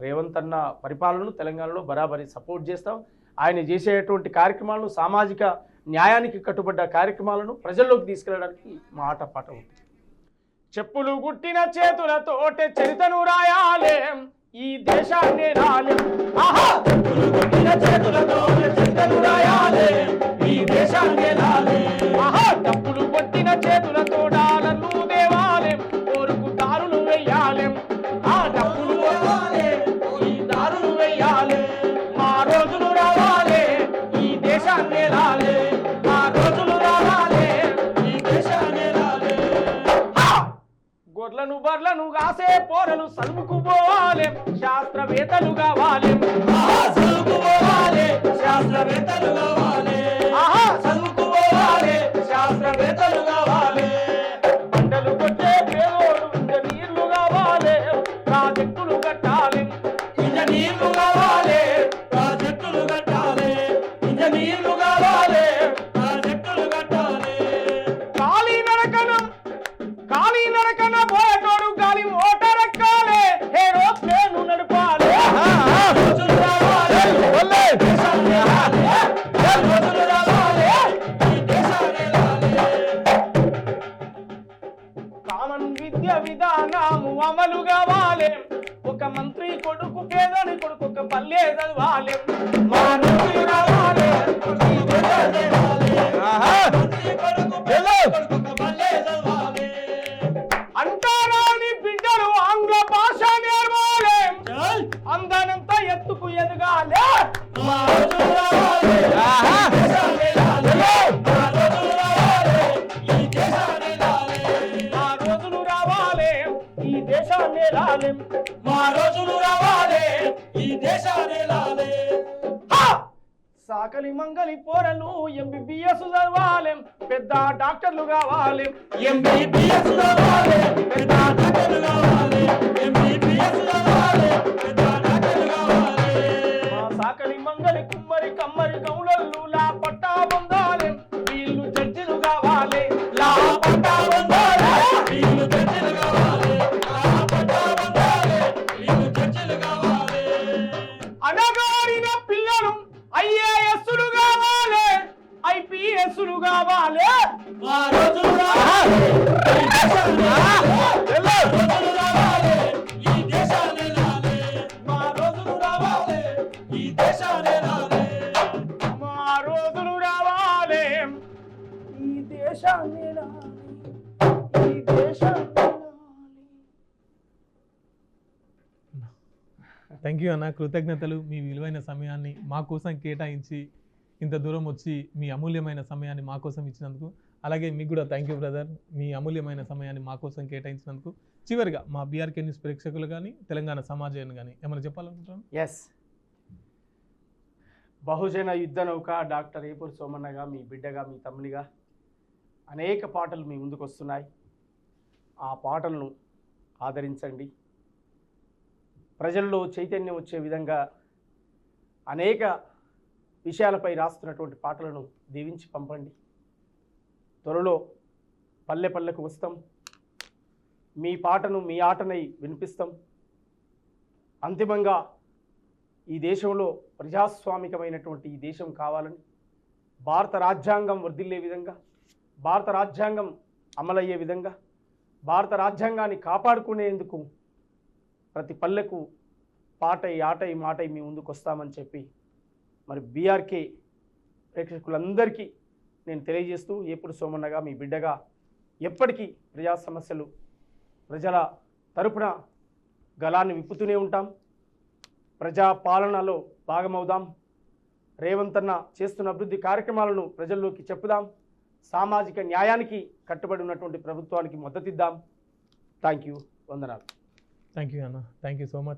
రేవంత్ అన్న పరిపాలనను తెలంగాణలో బరాబరి సపోర్ట్ చేస్తాం. ఆయన చేసేటువంటి కార్యక్రమాలను సామాజిక న్యాయానికి కట్టుబడ్డ కార్యక్రమాలను ప్రజల్లోకి తీసుకెళ్ళడానికి మాట పాట ఉంటుంది. చెప్పులు గుట్టిన చేతులతోటే చరితను రాయాలే ఈ దేశాన్ని రాలే. ఆహా చెప్పులు గుట్టిన చేతులతోటే చరితను రాయాలే ఈ దేశాన్ని రాలే. ఆహా డప్పులు కొట్టిన చేతులతో డాలర్లు దేవాలే కోరుకు దారులు వెయ్యాలే. ఆ డప్పులు కొట్టాలే ఈ దారులు వెయ్యాలే. మా రోజులు రావాలే ఈ దేశాన్ని రాలే. మా రోజులు రావాలే ఈ దేశాన్ని రాలే. గొర్రెలను బర్లను కాసే పోరలు సల్ముకు పోవాలి శాస్త్రవేత్తలు కావాలి. సల్ముకు పోవాలి శాస్త్రవేత్తలు కావాలి. ఆహా సల్ముకు పోవాలి శాస్త్రవేత్తలు కావాలి. పంటలు కొట్టే పేదోడు ఇంజనీర్లు కావాలి. ప్రాజెక్టులు కట్టాలి ఇంజనీర్లు కావాలి. ప్రాజెక్టులు కట్టాలి ఇంజనీర్లు కావాలి. ప్రాజెక్టులు కట్టాలి. ఖాళీ నడకన పోయేటోడు గాలి మోటార్ ఎక్కాలి. ఏరోప్లేను నడపాలి. రోజులు రావాలి దేశాన్ని రావాలి. రోజులు రావాలి ఈ దేశాన్ని రావాలి. కామన్ విద్య విధానము అమలు కావాలి. ఒక మంత్రి కొడుకు పేదని కొడుకు ఒక పల్లె చదవాలి. మా నోటి రావాలి ఈ దేశాన్ని రావాలి. మంత్రి కొడుకు కొడుకు ఒక పల్లె చదవాలి. అంటారాని బిడ్డలు ఆంగ్ల భాష నేర్వాలి. అందనంత ఎత్తుకు ఎదగాలి. మా రోజులు రావాలి ఈ దేశాన్ని రావాలి. మా రోజులు రావాలి ఈ దేశాన్ని రావాలి. మా రోజులు రావాలి ఈ దేశాన్ని రాలి. మా రోజులు రావాలి ఈ దేశాన్ని రాలి. సాకలి మంగలి పోరలు ఎంబీబీఎస్ చదవాలి. పెద్ద డాక్టర్లు కావాలి. ఎంబీబీఎస్ చదవాలి పెద్ద డాక్టర్లు కావాలి. ఎంబీబీఎస్ చదవాలి పెద్ద డాక్టర్లు కావాలి. మా సాకలి మంగలి కుమ్మరి కమ్మరి కౌలళ్ళు లా పట్టా పొందాలి. వీళ్ళు జడ్జిలు కావాలి. లా పట్టా పొందాలి. వీళ్ళు జడ్జిలు కావాలి. లా పట్టా పొందాలి. వీళ్ళు జడ్జిలు కావాలి. అనగారిన పిల్లలు ఐఏఎస్లు కావాలి. ఐపీఎస్లు కావాలి. మా రోజులు రావాలి ఈ దేశాన్ని రావాలి. ఈ దేశాన్ని రావాలి. మా రోజులు రావాలి ఈ దేశాన్ని రావాలి. మా రోజులు రావాలి ఈ దేశాన్ని రావాలి. ఈ దేశాన్ని రావాలి. థ్యాంక్ యూ అన్న, కృతజ్ఞతలు. మీ విలువైన సమయాన్ని మా కోసం కేటాయించి ఇంత దూరం వచ్చి మీ అమూల్యమైన సమయాన్ని మా కోసం ఇచ్చినందుకు, అలాగే మీకు కూడా థ్యాంక్ యూ బ్రదర్, మీ అమూల్యమైన సమయాన్ని మా కోసం కేటాయించినందుకు. చివరిగా మా బీఆర్కే న్యూస్ ప్రేక్షకులు కానీ తెలంగాణ సమాజాన్ని కానీ ఏమైనా చెప్పాలనుకుంటున్నాను? ఎస్, బహుజన యుద్ధ నౌక డాక్టర్ ఏపూరి సోమన్నగా మీ బిడ్డగా మీ తమ్మునిగా అనేక పాటలు మీ ముందుకు వస్తున్నాయి. ఆ పాటలను ఆదరించండి. ప్రజల్లో చైతన్యం వచ్చే విధంగా అనేక విషయాలపై రాస్తున్నటువంటి పాటలను దీవించి పంపండి. త్వరలో పల్లె పల్లెకు వస్తాం. మీ పాటను మీ ఆటనై వినిపిస్తాం. అంతిమంగా ఈ దేశంలో ప్రజాస్వామికమైనటువంటి ఈ దేశం కావాలని, భారత రాజ్యాంగం వర్ధిల్లే విధంగా, భారత రాజ్యాంగం అమలయ్యే విధంగా, భారత రాజ్యాంగాన్ని కాపాడుకునేందుకు ప్రతి పల్లెకు పాటై ఆటై మాటై మీ ముందుకు వస్తామని చెప్పి మరి బీఆర్కే ప్రేక్షకులందరికీ నేను తెలియజేస్తూ, ఏపూరి సోమన్నగా మీ బిడ్డగా ఎప్పటికీ ప్రజా సమస్యలు ప్రజల తరపున గలాన్ని విప్పుతూనే ఉంటాం. ప్రజా పాలనలో భాగమవుదాం. రేవంత్ అన్న చేస్తున్న అభివృద్ధి కార్యక్రమాలను ప్రజల్లోకి చెప్పుదాం. సామాజిక న్యాయానికి కట్టుబడి ఉన్నటువంటి ప్రభుత్వానికి మద్దతిద్దాం. Thank you. వందనాలు. థ్యాంక్ యూ అన్న, థ్యాంక్ యూ సో మచ్.